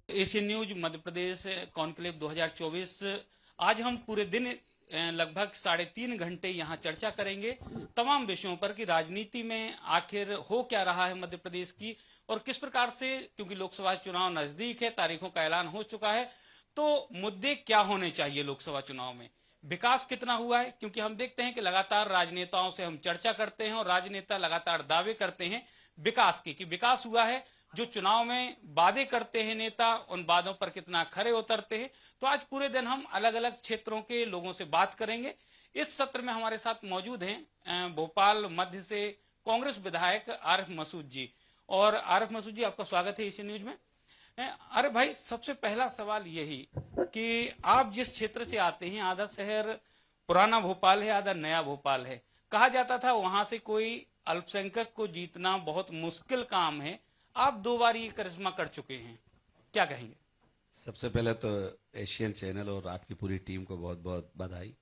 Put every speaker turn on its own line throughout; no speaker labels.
Asian news Madhya Pradesh conclave 2024। आज हम पूरे दिन लगभग 3.5 घंटे यहाँ चर्चा करेंगे तमाम विषयों पर कि राजनीति में आखिर हो क्या रहा है मध्य प्रदेश की और किस प्रकार से, क्योंकि लोकसभा चुनाव नजदीक है, तारीखों का ऐलान हो चुका है, तो मुद्दे क्या होने चाहिए लोकसभा चुनाव में, विकास कितना हुआ है। क्योंकि हम देखते हैं कि लगातार राजनेताओं से हम चर्चा करते हैं और राजनेता लगातार दावे करते हैं विकास की, कि विकास हुआ है। जो चुनाव में वादे करते हैं नेता, उन वादों पर कितना खरे उतरते हैं। तो आज पूरे दिन हम अलग अलग क्षेत्रों के लोगों से बात करेंगे। इस सत्र में हमारे साथ मौजूद हैं भोपाल मध्य से कांग्रेस विधायक आरिफ मसूद जी। और आरिफ मसूद जी, आपका स्वागत है एशियन न्यूज में। अरे भाई, सबसे पहला सवाल यही कि आप जिस क्षेत्र से आते हैं, आधा शहर पुराना भोपाल है, आधा नया भोपाल है। कहा जाता था वहां से कोई अल्पसंख्यक को जीतना बहुत मुश्किल काम है। आप 2 बार ये करिश्मा कर चुके हैं, क्या कहेंगे?
सबसे पहले तो एशियन चैनल और आपकी पूरी टीम को बहुत बहुत बधाई।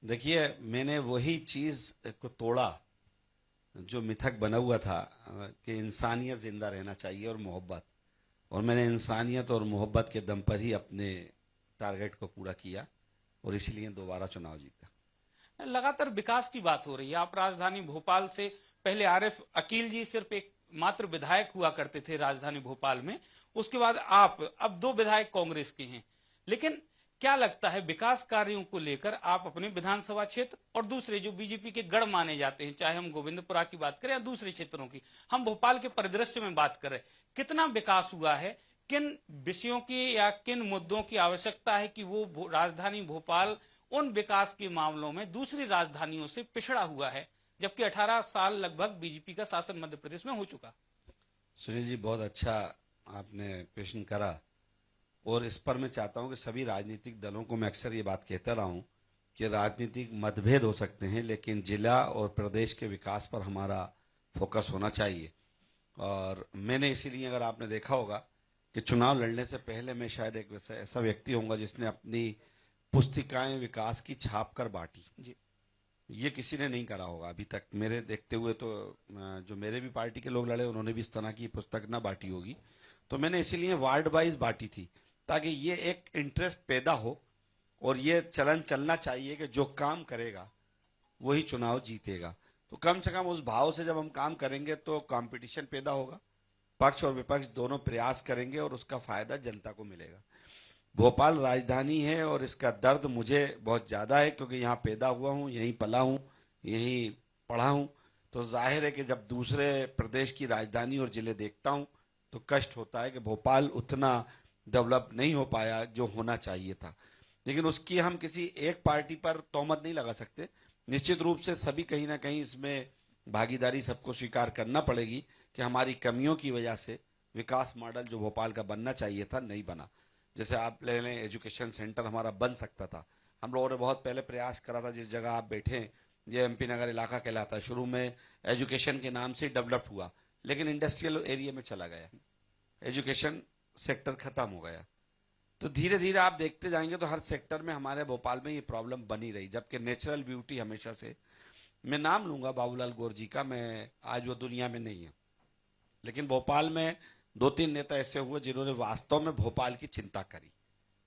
देखिए, मैंने वही चीज को तोड़ा जो मिथक बना हुआ था कि इंसानियत जिंदा रहना चाहिए और मोहब्बत, और मैंने इंसानियत और मोहब्बत के दम पर ही अपने टारगेट को पूरा किया और इसीलिए दोबारा चुनाव जीता।
लगातार विकास की बात हो रही है। आप राजधानी भोपाल से, पहले आरिफ अकील जी सिर्फ एक मात्र विधायक हुआ करते थे राजधानी भोपाल में, उसके बाद आप अब 2 विधायक कांग्रेस के हैं। लेकिन क्या लगता है विकास कार्यों को लेकर आप अपने विधानसभा क्षेत्र और दूसरे जो बीजेपी के गढ़ माने जाते हैं, चाहे हम गोविंदपुरा की बात करें या दूसरे क्षेत्रों की, हम भोपाल के परिदृश्य में बात करें, कितना विकास हुआ है, किन विषयों की या किन मुद्दों की आवश्यकता है कि वो राजधानी भोपाल उन विकास के मामलों में दूसरी राजधानियों से पिछड़ा हुआ है, जबकि 18 साल लगभग बीजेपी का शासन मध्य प्रदेश में हो चुका।
सुनील जी, बहुत अच्छा आपने प्रश्न करा और इस पर मैं चाहता हूं कि सभी राजनीतिक दलों को मैं अक्सर ये बात कहता रहा हूं कि राजनीतिक मतभेद हो सकते हैं, लेकिन जिला और प्रदेश के विकास पर हमारा फोकस होना चाहिए। और मैंने इसीलिए, अगर आपने देखा होगा कि चुनाव लड़ने से पहले मैं शायद एक ऐसा व्यक्ति होऊंगा जिसने अपनी पुस्तिकाएं विकास की छाप कर बांटी जी। ये किसी ने नहीं करा होगा अभी तक मेरे देखते हुए। तो जो मेरे भी पार्टी के लोग लड़े, उन्होंने भी इस तरह की पुस्तक ना बांटी होगी। तो मैंने इसीलिए वार्ड वाइज बांटी थी, ताकि ये एक इंटरेस्ट पैदा हो और ये चलन चलना चाहिए कि जो काम करेगा वही चुनाव जीतेगा। तो कम से कम उस भाव से जब हम काम करेंगे तो कंपटीशन पैदा होगा, पक्ष और विपक्ष दोनों प्रयास करेंगे और उसका फायदा जनता को मिलेगा। भोपाल राजधानी है और इसका दर्द मुझे बहुत ज्यादा है, क्योंकि यहाँ पैदा हुआ हूँ, यहीं पला हूँ, यहीं पढ़ा हूँ। तो जाहिर है कि जब दूसरे प्रदेश की राजधानी और जिले देखता हूँ तो कष्ट होता है कि भोपाल उतना डेवलप नहीं हो पाया जो होना चाहिए था। लेकिन उसकी हम किसी एक पार्टी पर तोहमत नहीं लगा सकते। निश्चित रूप से सभी कहीं ना कहीं इसमें भागीदारी सबको स्वीकार करना पड़ेगी कि हमारी कमियों की वजह से विकास मॉडल जो भोपाल का बनना चाहिए था नहीं बना। जैसे आप ले लें, एजुकेशन सेंटर हमारा बन सकता था। हम लोगों ने बहुत पहले प्रयास करा था। जिस जगह आप बैठे हैं, ये एमपी नगर इलाका कहलाता है, शुरू में एजुकेशन के नाम से डेवलप हुआ, लेकिन इंडस्ट्रियल एरिया में चला गया, एजुकेशन सेक्टर खत्म हो गया। तो धीरे धीरे आप देखते जाएंगे तो हर सेक्टर में हमारे भोपाल में ये प्रॉब्लम बनी रही, जबकि नेचुरल ब्यूटी हमेशा से, मैं नाम लूंगा बाबूलाल गौर जी का, मैं आज वो दुनिया में नहीं है, लेकिन भोपाल में 2-3 नेता ऐसे हुए जिन्होंने वास्तव में भोपाल की चिंता करी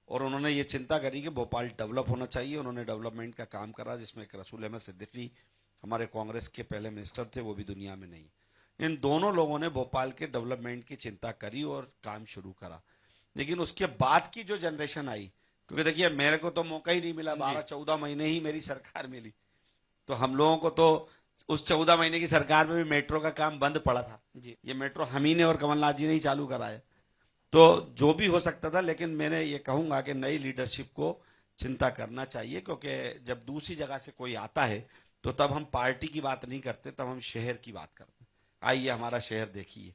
और उन्होंने ये चिंता करी कि भोपाल डेवलप होना चाहिए। उन्होंने डेवलपमेंट का काम करा, जिसमें एक रसूल अहमद सिद्दीकी हमारे कांग्रेस के पहले मिनिस्टर थे, वो भी दुनिया में नहीं। इन दोनों लोगों ने भोपाल के डेवलपमेंट की चिंता करी और काम शुरू करा। लेकिन उसके बाद की जो जनरेशन आई, क्योंकि देखिए मेरे को तो मौका ही नहीं मिला, 12-14 महीने ही मेरी सरकार मिली, तो हम लोगों को तो उस 14 महीने की सरकार में भी मेट्रो का काम बंद पड़ा था जी। ये मेट्रो हम ही ने और कमलनाथ जी ने ही चालू कराया। तो जो भी हो सकता था, लेकिन मैंने ये कहूंगा कि नई लीडरशिप को चिंता करना चाहिए, क्योंकि जब दूसरी जगह से कोई आता है तो तब हम पार्टी की बात नहीं करते, तब हम शहर की बात करते। आइए हमारा शहर देखिए,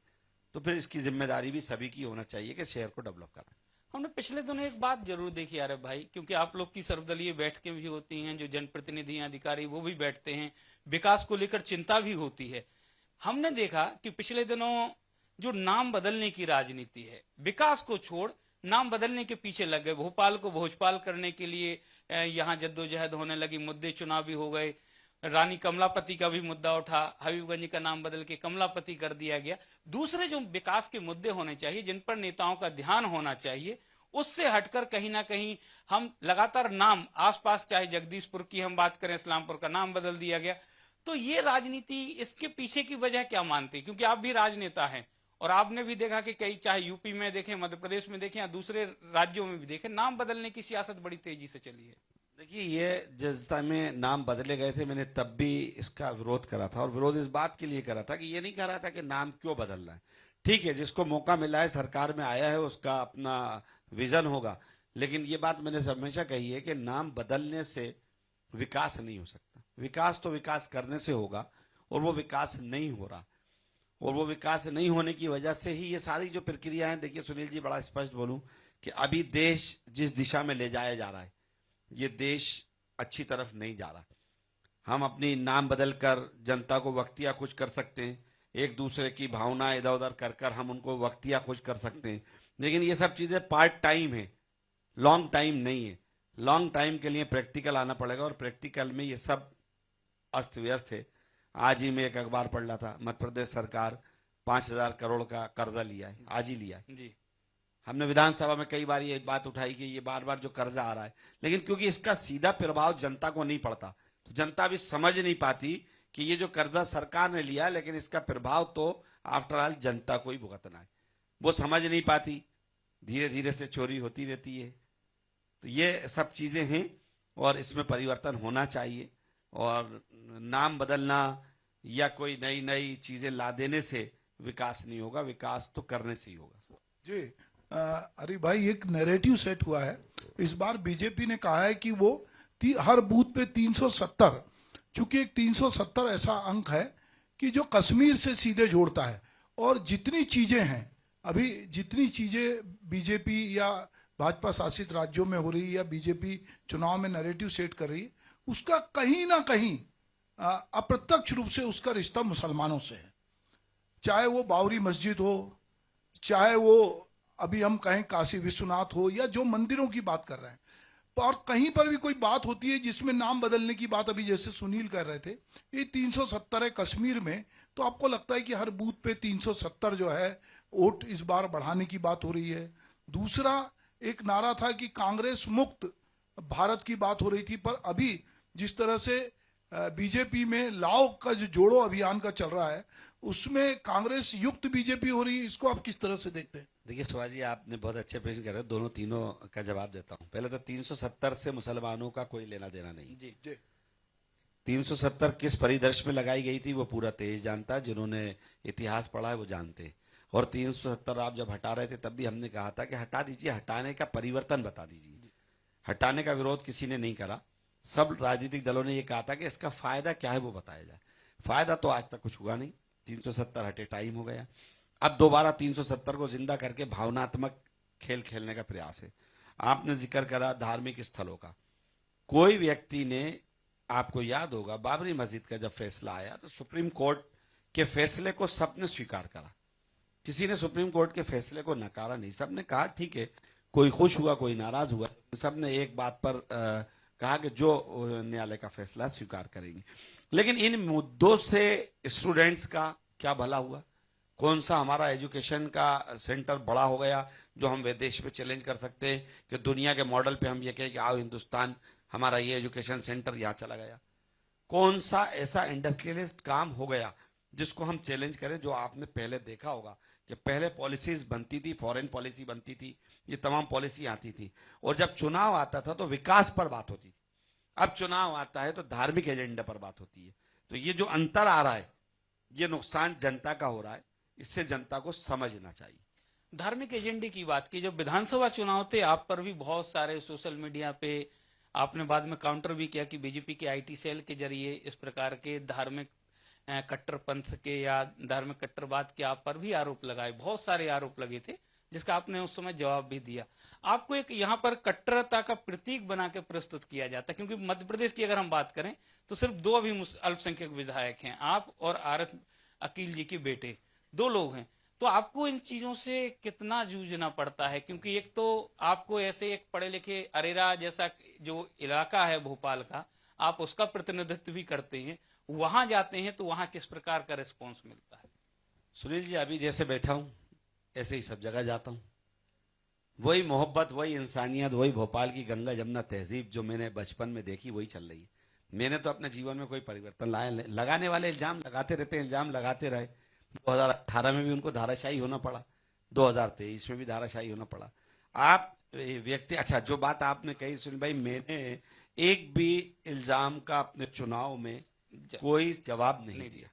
तो फिर इसकी जिम्मेदारी भी सभी की होना चाहिए कि शहर को डेवलप कराएं।
हमने पिछले दिनों एक बात जरूर देखी यार भाई, क्योंकि आप लोग की सर्वदलीय बैठकें भी होती हैं, जो जनप्रतिनिधि अधिकारी वो भी बैठते हैं, विकास को लेकर चिंता भी होती है। हमने देखा कि पिछले दिनों जो नाम बदलने की राजनीति है, विकास को छोड़ नाम बदलने के पीछे लग गए। भोपाल को भोजपाल करने के लिए यहाँ जद्दोजहद होने लगी, मुद्दे चुनावी हो गए। रानी कमलापति का भी मुद्दा उठा, हबीबगंज का नाम बदल के कमलापति कर दिया गया। दूसरे जो विकास के मुद्दे होने चाहिए, जिन पर नेताओं का ध्यान होना चाहिए, उससे हटकर कहीं ना कहीं हम लगातार नाम आसपास, चाहे जगदीशपुर की हम बात करें, इस्लामपुर का नाम बदल दिया गया। तो ये राजनीति, इसके पीछे की वजह क्या मानते हैं? क्योंकि आप भी राजनेता हैं और आपने भी देखा कि कई, चाहे यूपी में देखें, मध्य प्रदेश में देखें या दूसरे राज्यों में भी देखें, नाम बदलने की सियासत बड़ी तेजी से चली है।
देखिए, ये जिस टाइम में नाम बदले गए थे, मैंने तब भी इसका विरोध करा था, और विरोध इस बात के लिए करा था कि ये नहीं कह रहा था कि नाम क्यों बदलना है। ठीक है, जिसको मौका मिला है, सरकार में आया है, उसका अपना विजन होगा, लेकिन ये बात मैंने हमेशा कही है कि नाम बदलने से विकास नहीं हो सकता। विकास तो विकास करने से होगा, और वो विकास नहीं हो रहा, और वो विकास नहीं होने की वजह से ही ये सारी जो प्रक्रिया है। देखिए सुनील जी, बड़ा स्पष्ट बोलूं कि अभी देश जिस दिशा में ले जाया जा रहा है, ये देश अच्छी तरफ नहीं जा रहा। हम अपनी नाम बदलकर जनता को वक्तिया खुश कर सकते हैं, एक दूसरे की भावना इधर उधर कर कर हम उनको वक्तिया खुश कर सकते हैं, लेकिन ये सब चीजें पार्ट टाइम है, लॉन्ग टाइम नहीं है। लॉन्ग टाइम के लिए प्रैक्टिकल आना पड़ेगा, और प्रैक्टिकल में ये सब अस्त व्यस्त है। आज ही मैं एक अखबार पढ़ रहा था, मध्य प्रदेश सरकार 5,000 करोड़ का कर्जा लिया है, आज ही लिया है
जी।
हमने विधानसभा में कई बार ये बात उठाई कि ये बार बार जो कर्जा आ रहा है, लेकिन क्योंकि इसका सीधा प्रभाव जनता को नहीं पड़ता, तो जनता भी समझ नहीं पाती कि ये जो कर्जा सरकार ने लिया, लेकिन इसका प्रभाव तो आफ्टर ऑल जनता को ही भुगतना है। वो समझ नहीं पाती, धीरे धीरे से चोरी होती रहती है। तो ये सब चीजें हैं, और इसमें परिवर्तन होना चाहिए, और नाम बदलना या कोई नई नई चीजें ला देने से विकास नहीं होगा, विकास तो करने से ही होगा।
जी, अरे भाई, एक नैरेटिव सेट हुआ है। इस बार बीजेपी ने कहा है कि वो हर बूथ पे 370, चूंकि एक 370 ऐसा अंक है कि जो कश्मीर से सीधे जोड़ता है, और जितनी चीजें हैं अभी, जितनी चीजें बीजेपी या भाजपा शासित राज्यों में हो रही है, या बीजेपी चुनाव में नैरेटिव सेट कर रही है, उसका कहीं ना कहीं अप्रत्यक्ष रूप से उसका रिश्ता मुसलमानों से है। चाहे वो बावरी मस्जिद हो, चाहे वो अभी हम कहें काशी विश्वनाथ हो, या जो मंदिरों की बात कर रहे हैं, और कहीं पर भी कोई बात होती है जिसमें नाम बदलने की बात, अभी जैसे सुनील कर रहे थे, ये 370 है कश्मीर में, तो आपको लगता है कि हर बूथ पे 370 जो है वोट इस बार बढ़ाने की बात हो रही है। दूसरा एक नारा था कि कांग्रेस मुक्त भारत की बात हो रही थी, पर अभी जिस तरह से बीजेपी में लाओ का जो जोड़ो अभियान का चल रहा है, उसमें कांग्रेस युक्त बीजेपी हो रही है। इसको आप किस तरह से देखते हैं?
देखिए सुभाष जी, आपने बहुत अच्छे प्रश्न कर रहे हो, दोनों तीनों का जवाब देता हूं। पहले तो 370 से मुसलमानों का कोई लेना देना नहीं।
जी।
370 किस परिदृश्य में लगाई गई थी वो पूरा देश जानता है, जिन्होंने इतिहास पढ़ा है वो जानते हैं। और 370 आप जब हटा रहे थे तब भी हमने कहा था कि हटा दीजिए, हटाने का परिवर्तन बता दीजिए। हटाने का विरोध किसी ने नहीं करा, सब राजनीतिक दलों ने ये कहा था कि इसका फायदा क्या है वो बताया जाए। फायदा तो आज तक कुछ हुआ नहीं, 370 हटे, टाइम हो गया। अब दोबारा 370 को जिंदा करके भावनात्मक खेल खेलने का प्रयास है। आपने जिक्र करा धार्मिक स्थलों का, कोई व्यक्ति ने, आपको याद होगा बाबरी मस्जिद का जब फैसला आया तो सुप्रीम कोर्ट के फैसले को सबने स्वीकार करा, किसी ने सुप्रीम कोर्ट के फैसले को नकारा नहीं। सबने कहा ठीक है, कोई खुश हुआ कोई नाराज हुआ, सबने एक बात पर कहा कि जो न्यायालय का फैसला स्वीकार करेंगे। लेकिन इन मुद्दों से स्टूडेंट्स का क्या भला हुआ? कौन सा हमारा एजुकेशन का सेंटर बड़ा हो गया जो हम विदेश में चैलेंज कर सकते हैं कि दुनिया के मॉडल पे हम ये कहें कि आओ हिंदुस्तान, हमारा ये एजुकेशन सेंटर यहाँ चला गया? कौन सा ऐसा इंडस्ट्रियलिस्ट काम हो गया जिसको हम चैलेंज करें? जो आपने पहले देखा होगा कि पहले पॉलिसीज बनती थी, फॉरेन पॉलिसी बनती थी, ये तमाम पॉलिसी आती थी, और जब चुनाव आता था तो विकास पर बात होती थी। अब चुनाव आता है तो धार्मिक एजेंडा पर बात होती है। तो ये जो अंतर आ रहा है, ये नुकसान जनता का हो रहा है, इससे जनता को समझना चाहिए।
धार्मिक एजेंडे की बात की, जब विधानसभा चुनाव थे आप पर भी बहुत सारे सोशल मीडिया पे आपने बाद में काउंटर भी किया कि बीजेपी के आईटी सेल के जरिए इस प्रकार के धार्मिक कट्टरपंथ के या धार्मिक कट्टरवाद के आप पर भी आरोप लगाए, बहुत सारे आरोप लगे थे, जिसका आपने उस समय जवाब भी दिया। आपको एक यहाँ पर कट्टरता का प्रतीक बना के प्रस्तुत किया जाता है, क्योंकि मध्य प्रदेश की अगर हम बात करें तो सिर्फ दो अभी अल्पसंख्यक विधायक हैं, आप और आरिफ अकील जी के बेटे, दो लोग हैं। तो आपको इन चीजों से कितना जूझना पड़ता है? क्योंकि एक तो आपको ऐसे एक पढ़े लिखे अरेरा जैसा जो इलाका है भोपाल का, आप उसका प्रतिनिधित्व भी करते हैं, वहां जाते हैं तो वहां किस प्रकार का रिस्पॉन्स मिलता है?
सुनील जी, अभी जैसे बैठा हूं ऐसे ही सब जगह जाता हूं। वही मोहब्बत, वही इंसानियत, वही भोपाल की गंगा जमुना तहजीब जो मैंने बचपन में देखी वही चल रही है। मैंने तो अपने जीवन में कोई परिवर्तन लाया नहीं। लगाने वाले इल्जाम लगाते रहते हैं, इल्जाम लगाते रहे। 2018 में भी उनको धाराशाही होना पड़ा, 2023 में भी धाराशाही होना पड़ा। आप व्यक्ति, अच्छा जो बात आपने कही सुनील भाई, मैंने एक भी इल्जाम का अपने चुनाव में कोई जवाब नहीं दिया।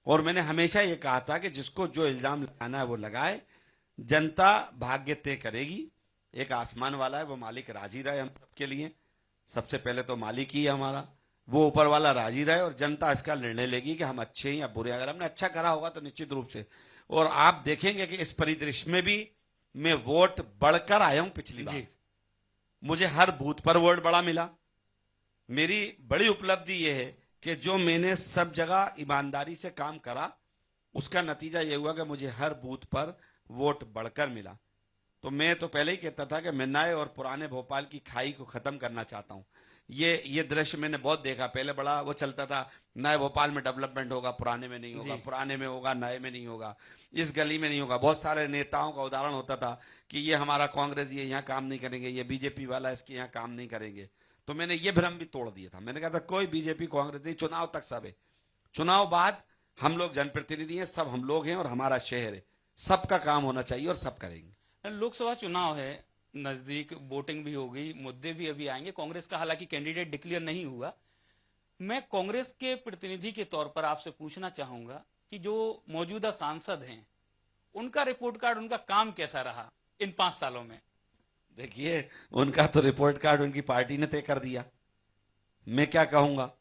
और मैंने हमेशा ये कहा था कि जिसको जो इल्जाम लगाना है वो लगाए, जनता भाग्य तय करेगी। एक आसमान वाला है, वो मालिक राजी रहे हम सबके लिए। सबसे पहले तो मालिक ही है हमारा, वो ऊपर वाला राजी रहे और जनता इसका निर्णय लेगी कि हम अच्छे हैं या बुरे। अगर हमने अच्छा करा होगा तो निश्चित रूप से, और आप देखेंगे कि इस परिदृश्य में भी मैं वोट बढ़कर आया हूं। पिछली बार मुझे हर बूथ पर वोट बड़ा मिला। मेरी बड़ी उपलब्धि यह है कि जो मैंने सब जगह ईमानदारी से काम करा, उसका नतीजा यह हुआ कि मुझे हर बूथ पर वोट बढ़कर मिला। तो मैं तो पहले ही कहता था कि मैं नए और पुराने भोपाल की खाई को खत्म करना चाहता हूं। ये दृश्य मैंने बहुत देखा। पहले बड़ा वो चलता था, नए भोपाल में डेवलपमेंट होगा, पुराने में नहीं होगा, पुराने में होगा, नए में नहीं होगा, इस गली में नहीं होगा। बहुत सारे नेताओं का उदाहरण होता था कि ये हमारा कांग्रेस, ये यहाँ काम नहीं करेंगे, ये बीजेपी वाला इसके यहाँ काम नहीं करेंगे। तो मैंने ये भ्रम भी तोड़ दिया था। मैंने कहा था कोई बीजेपी कांग्रेस नहीं, चुनाव तक सब है। चुनाव बाद हम लोग जनप्रतिनिधि हैं, सब हम लोग हैं और हमारा शहर है, सबका काम होना चाहिए और सब करेंगे।
लोकसभा चुनाव है नजदीक, वोटिंग भी हो गई, मुद्दे भी अभी आएंगे। कांग्रेस का हालांकि कैंडिडेट डिक्लेयर नहीं हुआ। मैं कांग्रेस के प्रतिनिधि के तौर पर आपसे पूछना चाहूंगा कि जो मौजूदा सांसद हैं, उनका रिपोर्ट कार्ड, उनका काम कैसा रहा इन 5 सालों में?
देखिए, उनका तो रिपोर्ट कार्ड उनकी पार्टी ने तय कर दिया। मैं क्या कहूंगा,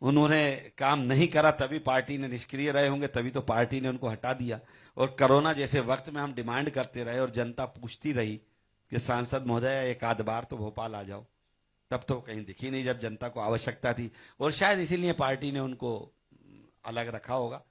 उन्होंने काम नहीं करा तभी पार्टी ने निष्क्रिय रहे होंगे, तभी तो पार्टी ने उनको हटा दिया। और कोरोना जैसे वक्त में हम डिमांड करते रहे और जनता पूछती रही कि सांसद महोदय एक आध बार तो भोपाल आ जाओ, तब तो कहीं दिखी नहीं जब जनता को आवश्यकता थी। और शायद इसीलिए पार्टी ने उनको अलग रखा होगा।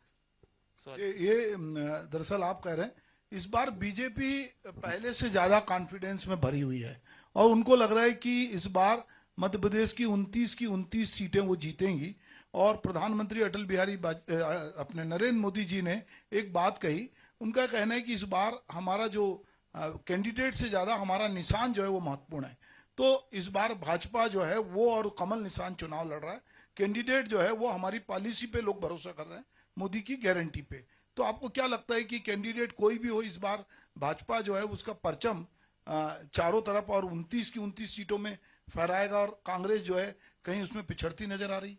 ये दरअसल आप कह रहे हैं इस बार बीजेपी पहले से ज्यादा कॉन्फिडेंस में भरी हुई है और उनको लग रहा है कि इस बार मध्य प्रदेश की 29 सीटें वो जीतेंगी। और प्रधानमंत्री अटल बिहारी अपने नरेंद्र मोदी जी ने एक बात कही, उनका कहना है कि इस बार हमारा जो कैंडिडेट से ज्यादा हमारा निशान जो है वो महत्वपूर्ण है। तो इस बार भाजपा जो है वो और कमल निशान चुनाव लड़ रहा है। कैंडिडेट जो है वो हमारी पॉलिसी पे लोग भरोसा कर रहे हैं, मोदी की गारंटी पे। तो आपको क्या लगता है कि कैंडिडेट कोई भी हो, इस बार भाजपा जो है उसका परचम चारों तरफ और 29 सीटों में फहराएगा और कांग्रेस जो है कहीं उसमें पिछड़ती नजर आ रही?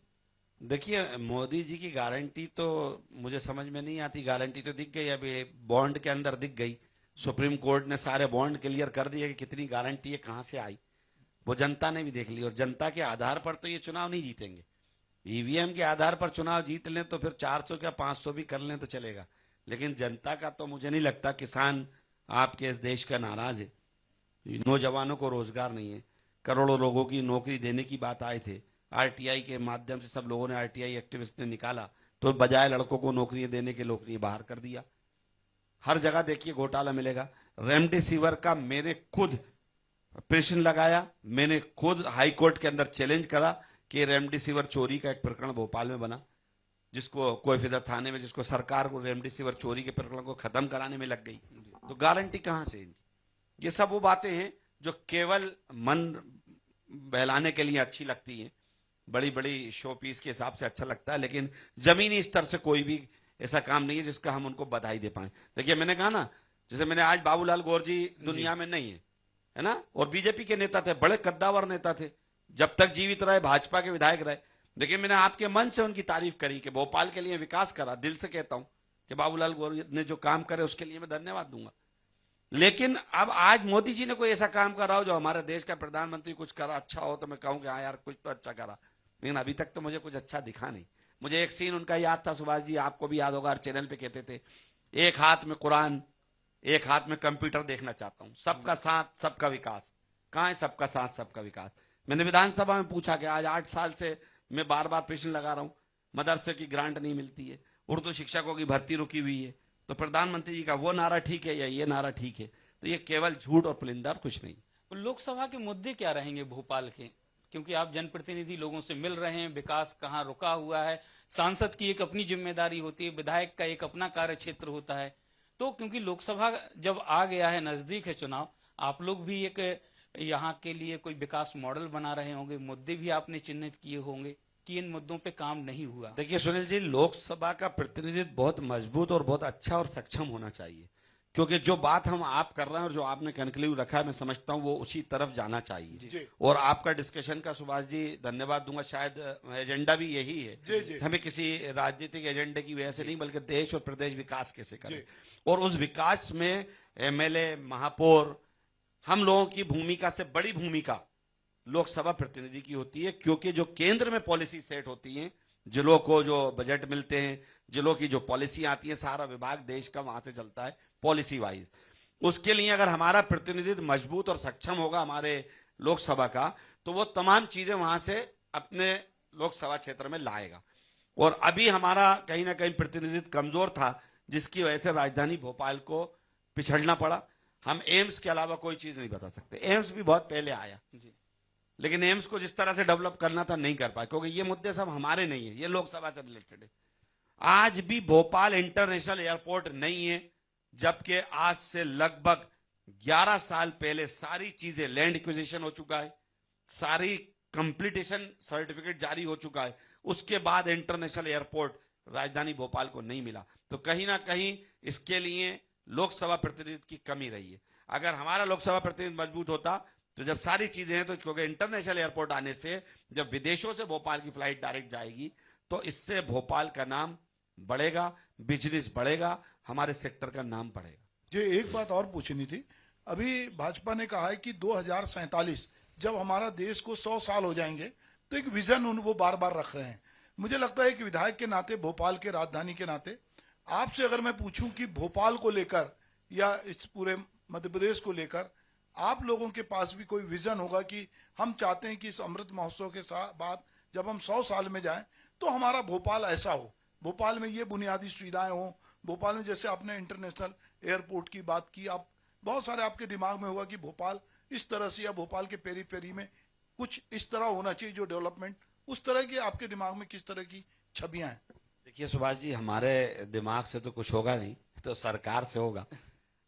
देखिए, मोदी जी की गारंटी तो मुझे समझ में नहीं आती। गारंटी तो दिख गई, अभी बॉन्ड के अंदर दिख गई। सुप्रीम कोर्ट ने सारे बॉन्ड क्लियर कर दिए कि कितनी गारंटी है, कहां से आई, वो जनता ने भी देख ली। और जनता के आधार पर तो ये चुनाव नहीं जीतेंगे। ईवीएम के आधार पर चुनाव जीत लें तो फिर 400 क्या 500 भी कर लें तो चलेगा, लेकिन जनता का तो मुझे नहीं लगता। किसान आपके इस देश का नाराज है, नौजवानों को रोजगार नहीं है, करोड़ों लोगों की नौकरी देने की बात आए थे। आरटीआई के माध्यम से सब लोगों ने, आरटीआई एक्टिविस्ट ने निकाला, तो बजाय लड़कों को नौकरियां देने के नौकरियां बाहर कर दिया। हर जगह देखिए घोटाला मिलेगा। रेमडेसिविर का मैंने खुद पेशेंट लगाया, मैंने खुद हाई कोर्ट के अंदर चैलेंज करा कि रेमडेसिविर चोरी का एक प्रकरण भोपाल में बना, जिसको कोईफिदा थाने में, जिसको सरकार को रेमडेसिविर चोरी के प्रकरण को खत्म कराने में लग गई। तो गारंटी कहां से इनकी? ये सब वो बातें हैं जो केवल मन बहलाने के लिए अच्छी लगती हैं, बड़ी बड़ी शो पीस के हिसाब से अच्छा लगता है, लेकिन जमीनी स्तर से कोई भी ऐसा काम नहीं है जिसका हम उनको बधाई दे पाए। देखिए, मैंने कहा ना, जैसे मैंने आज बाबूलाल गौर जी दुनिया में नहीं है ना, और बीजेपी के नेता थे, बड़े कद्दावर नेता थे, जब तक जीवित रहे भाजपा के विधायक रहे। देखिए, मैंने आपके मन से उनकी तारीफ करी कि भोपाल के लिए विकास करा। दिल से कहता हूं कि बाबूलाल गौर ने जो काम करे उसके लिए मैं धन्यवाद दूंगा। लेकिन अब आज मोदी जी ने कोई ऐसा काम करा हो जो हमारे देश का प्रधानमंत्री कुछ करा अच्छा हो तो मैं कहूं कि हाँ यार कुछ तो अच्छा करा, लेकिन अभी तक तो मुझे कुछ अच्छा दिखा नहीं। मुझे एक सीन उनका याद था, सुभाष जी आपको भी याद होगा, चैनल पे कहते थे एक हाथ में कुरान एक हाथ में कंप्यूटर देखना चाहता हूं, सबका साथ सबका विकास। कहां है सबका साथ सबका विकास? मैंने विधानसभा में पूछा कि आज 8 साल से मैं बार बार पेशेंट लगा रहा हूं, मदरसे की ग्रांट नहीं मिलती है, उर्दू शिक्षकों की भर्ती रुकी हुई है, तो प्रधानमंत्री जी का वो नारा ठीक है या ये नारा ठीक है? तो ये केवल झूठ और पुलिंदा, कुछ नहीं।
लोकसभा के मुद्दे क्या रहेंगे भोपाल के? क्योंकि आप जनप्रतिनिधि, लोगों से मिल रहे हैं, विकास कहाँ रुका हुआ है, सांसद की एक अपनी जिम्मेदारी होती है, विधायक का एक अपना कार्य क्षेत्र होता है। तो क्योंकि लोकसभा जब आ गया है, नजदीक है चुनाव, आप लोग भी एक यहाँ के लिए कोई विकास मॉडल बना रहे होंगे, मुद्दे भी आपने चिन्हित किए होंगे कि इन मुद्दों पे काम नहीं हुआ।
देखिए सुनील जी, लोकसभा का प्रतिनिधित्व बहुत मजबूत और बहुत अच्छा और सक्षम होना चाहिए, क्योंकि जो बात हम आप कर रहे हैं और जो आपने कंक्लूड रखा है, मैं समझता हूं वो उसी तरफ जाना चाहिए। और आपका डिस्कशन का सुभाष जी धन्यवाद दूंगा, शायद एजेंडा भी यही है। हमें किसी राजनीतिक एजेंडे की वजह से नहीं, बल्कि देश और प्रदेश विकास कैसे करें, और उस विकास में एमएलए, महापौर, हम लोगों की भूमिका से बड़ी भूमिका लोकसभा प्रतिनिधि की होती है, क्योंकि जो केंद्र में पॉलिसी सेट होती है, जिलों को जो बजट मिलते हैं, जिलों की जो पॉलिसी आती है, सारा विभाग देश का वहां से चलता है पॉलिसी वाइज। उसके लिए अगर हमारा प्रतिनिधित्व मजबूत और सक्षम होगा हमारे लोकसभा का, तो वो तमाम चीजें वहां से अपने लोकसभा क्षेत्र में लाएगा। और अभी हमारा कहीं ना कहीं प्रतिनिधित्व कमजोर था, जिसकी वजह से राजधानी भोपाल को पिछड़ना पड़ा। हम एम्स के अलावा कोई चीज नहीं बता सकते। एम्स भी बहुत पहले आया, लेकिन एम्स को जिस तरह से डेवलप करना था नहीं कर पाए, क्योंकि ये मुद्दे सब हमारे नहीं है, ये लोकसभा से रिलेटेड है। आज भी भोपाल इंटरनेशनल एयरपोर्ट नहीं है, जबकि आज से लगभग 11 साल पहले सारी चीजें, लैंड एक्विजिशन हो चुका है, सारी कंप्लीटेशन सर्टिफिकेट जारी हो चुका है, उसके बाद इंटरनेशनल एयरपोर्ट राजधानी भोपाल को नहीं मिला। तो कहीं ना कहीं इसके लिए लोकसभा प्रतिनिधित्व की कमी रही है। अगर हमारा लोकसभा प्रतिनिधित्व मजबूत होता, तो जब सारी चीजें हैं, तो क्योंकि इंटरनेशनल एयरपोर्ट आने से जब विदेशों से भोपाल की फ्लाइट डायरेक्ट जाएगी, तो इससे भोपाल का नाम बढ़ेगा, बिजनेस बढ़ेगा, हमारे सेक्टर का नाम बढ़ेगा।
जी, एक बात और पूछनी थी। अभी भाजपा ने कहा है कि 2047 जब हमारा देश को 100 साल हो जाएंगे, तो एक विजन वो बार बार रख रहे हैं। मुझे लगता है कि विधायक के नाते, भोपाल के राजधानी के नाते, आपसे अगर मैं पूछूं कि भोपाल को लेकर या इस पूरे मध्य प्रदेश को लेकर आप लोगों के पास भी कोई विजन होगा कि हम चाहते हैं कि इस अमृत महोत्सव के साथ बाद जब हम 100 साल में जाएं, तो हमारा भोपाल ऐसा हो, भोपाल में ये बुनियादी सुविधाएं हो, भोपाल में जैसे आपने इंटरनेशनल एयरपोर्ट की बात की, आप बहुत सारे आपके दिमाग में होगा कि भोपाल इस तरह से, या भोपाल के पेरीफेरी में कुछ इस तरह होना चाहिए जो डेवलपमेंट, उस तरह की आपके दिमाग में किस तरह की छवियां हैं?
देखिए सुभाष जी, हमारे दिमाग से तो कुछ होगा नहीं, तो सरकार से होगा।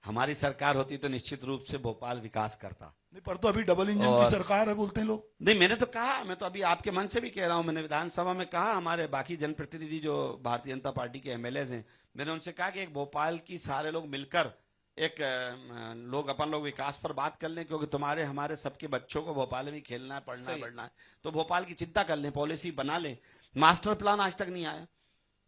हमारी सरकार होती तो निश्चित रूप से भोपाल विकास करता।
नहीं, पर तो अभी डबल इंजन की सरकार है बोलते हैं लोग।
नहीं, मैंने तो कहा, मैं तो अभी आपके मन से भी कह रहा हूं, मैंने विधानसभा में कहा, हमारे बाकी जनप्रतिनिधि जो भारतीय जनता पार्टी के एमएलए हैं, मैंने उनसे कहा कि एक भोपाल की सारे लोग मिलकर एक अपन लोग विकास पर बात कर लें, क्योंकि तुम्हारे हमारे सबके बच्चों को भोपाल में खेलना है, पढ़ना है, बढ़ना है, तो भोपाल की चिंता कर लें, पॉलिसी बना लें। मास्टर प्लान आज तक नहीं आया,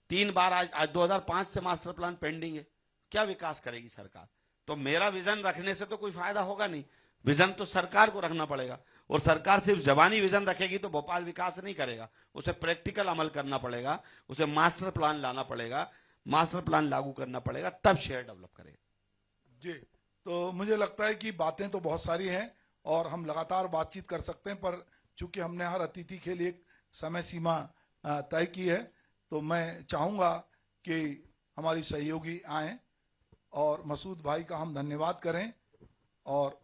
3 बार, आज 2005 से मास्टर प्लान पेंडिंग है, क्या विकास करेगी सरकार? तो मेरा विजन रखने से तो कोई फायदा होगा नहीं, विजन तो सरकार को रखना पड़ेगा, और सरकार सिर्फ जबानी विजन रखेगी तो भोपाल विकास नहीं करेगा, उसे प्रैक्टिकल अमल करना पड़ेगा, उसे मास्टर प्लान लाना पड़ेगा, मास्टर प्लान लागू करना पड़ेगा, तब शहर डेवलप करेगा।
जी, तो मुझे लगता है कि बातें तो बहुत सारी हैं और हम लगातार बातचीत कर सकते हैं, पर चूंकि हमने हर अतिथि के लिए एक समय सीमा तय की है, तो मैं चाहूंगा कि हमारी सहयोगी आए और मसूद भाई का हम धन्यवाद करें, और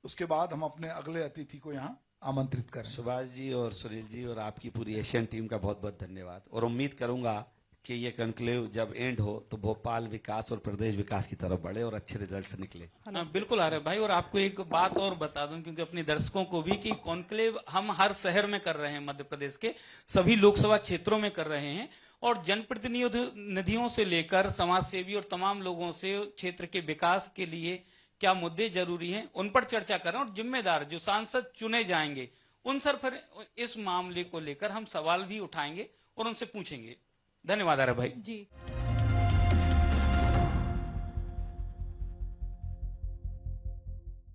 उसके बाद हम अपने अगले अतिथि को यहाँ आमंत्रित करें।
सुभाष जी और सुनील जी और आपकी पूरी एशियन टीम का बहुत बहुत धन्यवाद, और उम्मीद करूंगा कि ये कंक्लेव जब एंड हो तो भोपाल विकास और प्रदेश विकास की तरफ बढ़े और अच्छे रिजल्ट निकले।
बिल्कुल आ रहे भाई, और आपको एक बात और बता दूं, क्योंकि अपने दर्शकों को भी, कि कॉन्क्लेव हम हर शहर में कर रहे हैं, मध्य प्रदेश के सभी लोकसभा क्षेत्रों में कर रहे हैं, और जनप्रतिनिधियों से लेकर समाज सेवी और तमाम लोगों से क्षेत्र के विकास के लिए क्या मुद्दे जरूरी हैं उन पर चर्चा कर रहे हैं, और जिम्मेदार जो सांसद चुने जाएंगे उन सर पर इस मामले को लेकर हम सवाल भी उठाएंगे और उनसे पूछेंगे। धन्यवाद आर्य भाई
जी।